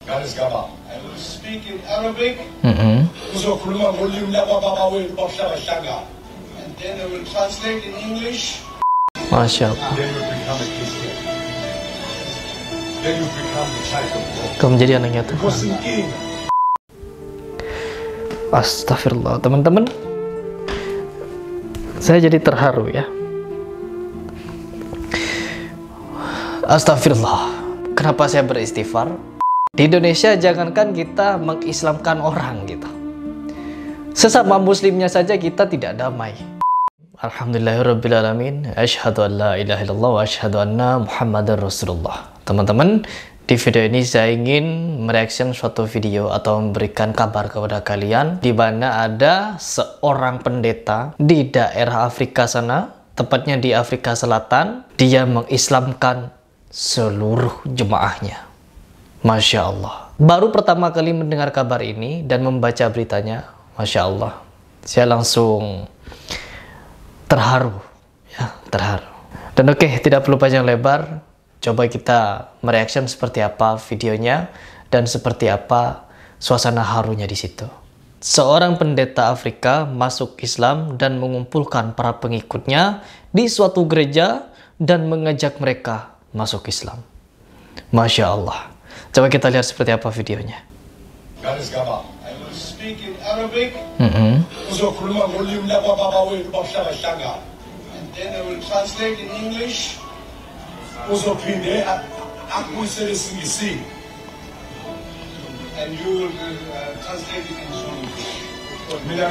I will speak in Arabic. And then I will translate in English. Masya Allah. Kau menjadi anaknya Tuhan. Astagfirullah, teman-teman. Saya jadi terharu ya. Astagfirullah. Kenapa saya beristighfar? Di Indonesia jangankan kita mengislamkan orang gitu, sesama muslimnya saja kita tidak damai. Alhamdulillahirrabbilalamin. Asyhadu an la ilaha illallah wa asyhadu anna Muhammadar Rasulullah. Teman-teman, di video ini saya ingin mereaction suatu video atau memberikan kabar kepada kalian di mana ada seorang pendeta di daerah Afrika sana, tepatnya di Afrika Selatan. Dia mengislamkan seluruh jemaahnya. Masya Allah. Baru pertama kali mendengar kabar ini dan membaca beritanya, Masya Allah, saya langsung terharu ya, terharu. Dan oke, tidak perlu panjang lebar, coba kita mereaction seperti apa videonya dan seperti apa suasana harunya di situ. Seorang pendeta Afrika masuk Islam dan mengumpulkan para pengikutnya di suatu gereja dan mengajak mereka masuk Islam. Masya Allah. Coba kita lihat seperti apa videonya. I will speak in Arabic. And then I will translate in English. And you will translate it in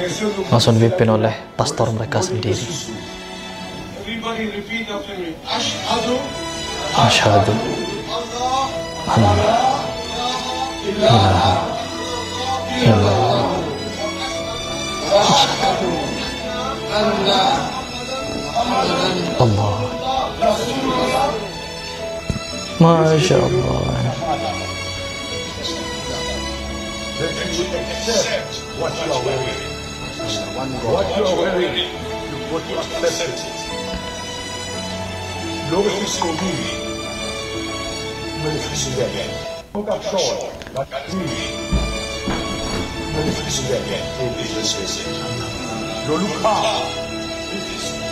Zulu. Langsung dipimpin oleh pastor mereka sendiri. Everybody repeat after me. Ashhadu. Asyhadu an la ilaha illallah. Allah. Masya Allah. What you are wearing. What you are wearing. What you accept it. Logos comuni. Manifestamente. Nunca chora. Manifestamente. Loluka.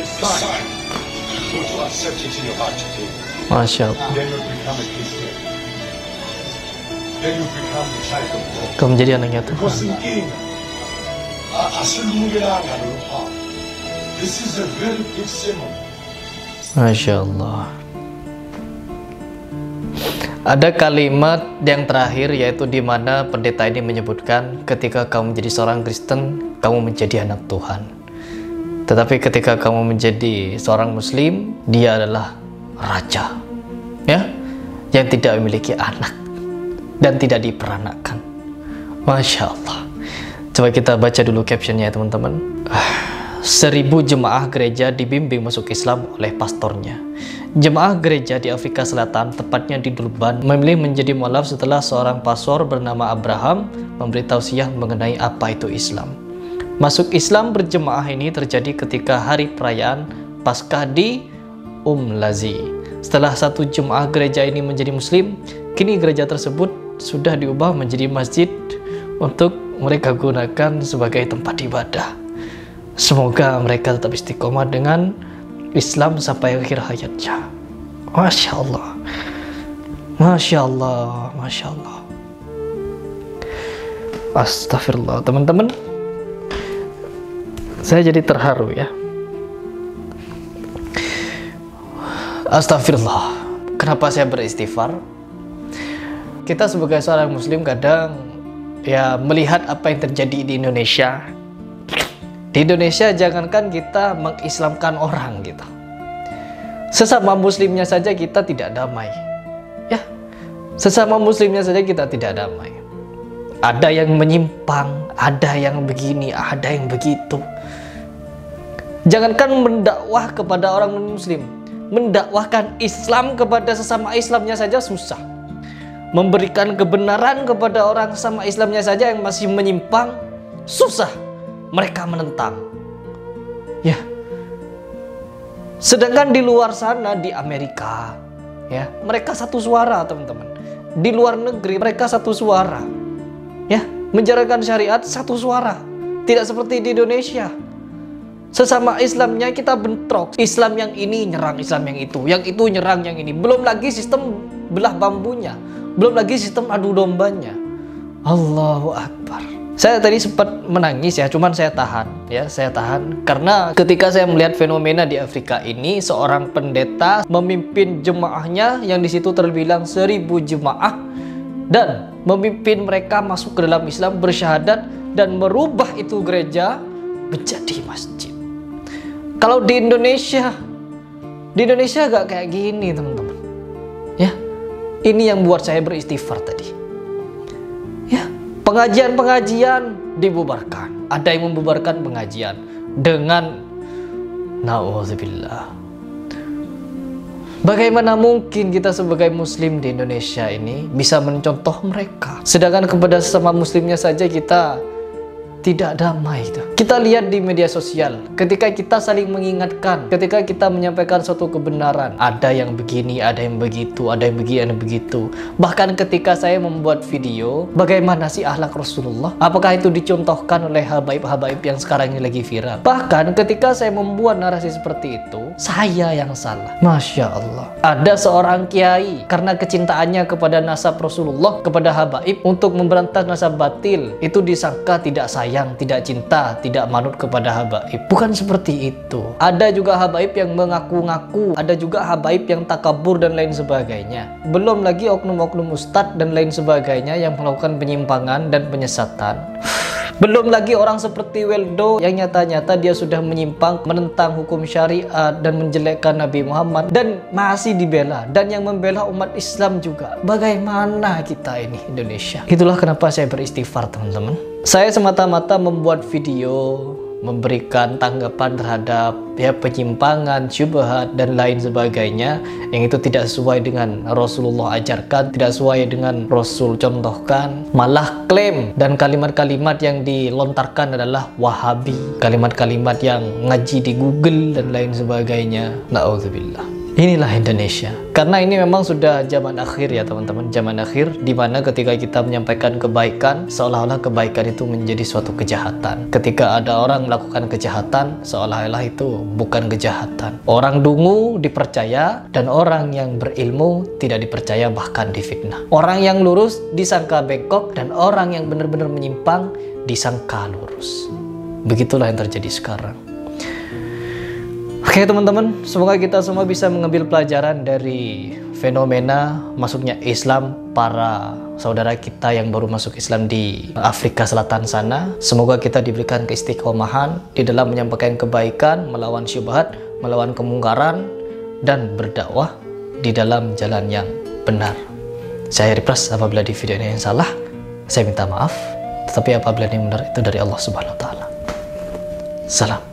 Decide. To accept it in your heart today. Masya Allah. Then you become a Christian. Then you become a child of God. Kau menjadi anaknya Tuhan. This is a very big symbol. Masya Allah. Ada kalimat yang terakhir, yaitu di mana pendeta ini menyebutkan ketika kamu menjadi seorang Kristen, kamu menjadi anak Tuhan. Tetapi ketika kamu menjadi seorang Muslim, dia adalah raja, ya, yang tidak memiliki anak dan tidak diperanakkan. Masya Allah. Coba kita baca dulu captionnya ya teman-teman. 1000 jemaah gereja dibimbing masuk Islam oleh pastornya. Jemaah gereja di Afrika Selatan, tepatnya di Durban, memilih menjadi mualaf setelah seorang pastor bernama Abraham memberi tausiah mengenai apa itu Islam. Masuk Islam berjemaah ini terjadi ketika hari perayaan Paskah di Lazi. Setelah satu jemaah gereja ini menjadi Muslim, kini gereja tersebut sudah diubah menjadi masjid untuk mereka gunakan sebagai tempat ibadah. Semoga mereka tetap istiqomah dengan Islam sampai akhir hayatnya. Masya Allah. Masya Allah. Masya Allah. Astagfirullah, teman-teman. Saya jadi terharu ya. Astagfirullah. Kenapa saya beristighfar? Kita sebagai seorang Muslim kadang ya melihat apa yang terjadi di Indonesia. Di Indonesia jangankan kita mengislamkan orang gitu, sesama muslimnya saja kita tidak damai. Ya, sesama muslimnya saja kita tidak damai. Ada yang menyimpang, ada yang begini, ada yang begitu. Jangankan mendakwah kepada orang muslim, mendakwahkan Islam kepada sesama Islamnya saja susah. Memberikan kebenaran kepada orang sesama Islamnya saja yang masih menyimpang susah. Mereka menentang, ya. Sedangkan di luar sana, di Amerika, ya, mereka satu suara, teman-teman. di luar negeri mereka satu suara, ya, menjalankan syariat satu suara. Tidak seperti di Indonesia. Sesama Islamnya kita bentrok. Islam yang ini nyerang Islam yang itu nyerang yang ini. Belum lagi sistem belah bambunya, belum lagi sistem adu dombanya. Allahu Akbar. Saya tadi sempat menangis ya, cuman saya tahan karena ketika saya melihat fenomena di Afrika ini, seorang pendeta memimpin jemaahnya yang di situ terbilang 1000 jemaah dan memimpin mereka masuk ke dalam Islam, bersyahadat dan merubah itu gereja menjadi masjid. Kalau di Indonesia gak kayak gini, teman-teman. Ya, ini yang buat saya beristighfar tadi. Ya, pengajian dibubarkan. Ada yang membubarkan pengajian dengan na'udzubillah. Bagaimana mungkin kita sebagai muslim di Indonesia ini bisa mencontoh mereka, sedangkan kepada sesama muslimnya saja kita tidak damai itu. Kita lihat di media sosial, ketika kita saling mengingatkan, ketika kita menyampaikan suatu kebenaran, ada yang begini, ada yang begitu, ada yang begini, ada yang begitu. Bahkan ketika saya membuat video, bagaimana sih akhlak Rasulullah? Apakah itu dicontohkan oleh habaib-habaib yang sekarang ini lagi viral? Bahkan ketika saya membuat narasi seperti itu, saya yang salah. Masya Allah. Ada seorang kiai, karena kecintaannya kepada nasab Rasulullah, kepada habaib, untuk memberantas nasab batil, itu disangka tidak sayang, tidak cinta, tidak manut kepada habaib. Bukan seperti itu. Ada juga habaib yang mengaku-ngaku, ada juga habaib yang takabur dan lain sebagainya. Belum lagi oknum-oknum ustadz dan lain sebagainya yang melakukan penyimpangan dan penyesatan. Belum lagi orang seperti Weldo yang nyata-nyata dia sudah menyimpang, menentang hukum syariat dan menjelekkan Nabi Muhammad dan masih dibela, dan yang membela umat Islam juga. Bagaimana kita ini Indonesia? Itulah kenapa saya beristighfar, teman-teman. Saya semata-mata membuat video memberikan tanggapan terhadap penyimpangan, syubhat dan lain sebagainya yang itu tidak sesuai dengan Rasulullah ajarkan, tidak sesuai dengan Rasul contohkan. Malah klaim dan kalimat-kalimat yang dilontarkan adalah Wahabi, kalimat-kalimat yang ngaji di Google dan lain sebagainya. Na'udzubillah. Inilah Indonesia. Karena ini memang sudah zaman akhir ya teman-teman, zaman akhir dimana ketika kita menyampaikan kebaikan, seolah-olah kebaikan itu menjadi suatu kejahatan. Ketika ada orang melakukan kejahatan, seolah-olah itu bukan kejahatan. Orang dungu dipercaya dan orang yang berilmu tidak dipercaya, bahkan difitnah. Orang yang lurus disangka bengkok dan orang yang benar-benar menyimpang disangka lurus. Begitulah yang terjadi sekarang. Oke teman-teman, semoga kita semua bisa mengambil pelajaran dari fenomena masuknya Islam para saudara kita yang baru masuk Islam di Afrika Selatan sana. Semoga kita diberikan keistiqomahan di dalam menyampaikan kebaikan, melawan syubhat, melawan kemungkaran, dan berdakwah di dalam jalan yang benar. Saya Ripras, apabila di video ini yang salah, saya minta maaf. Tetapi apabila ini benar, itu dari Allah Subhanahu wa Ta'ala. Salam.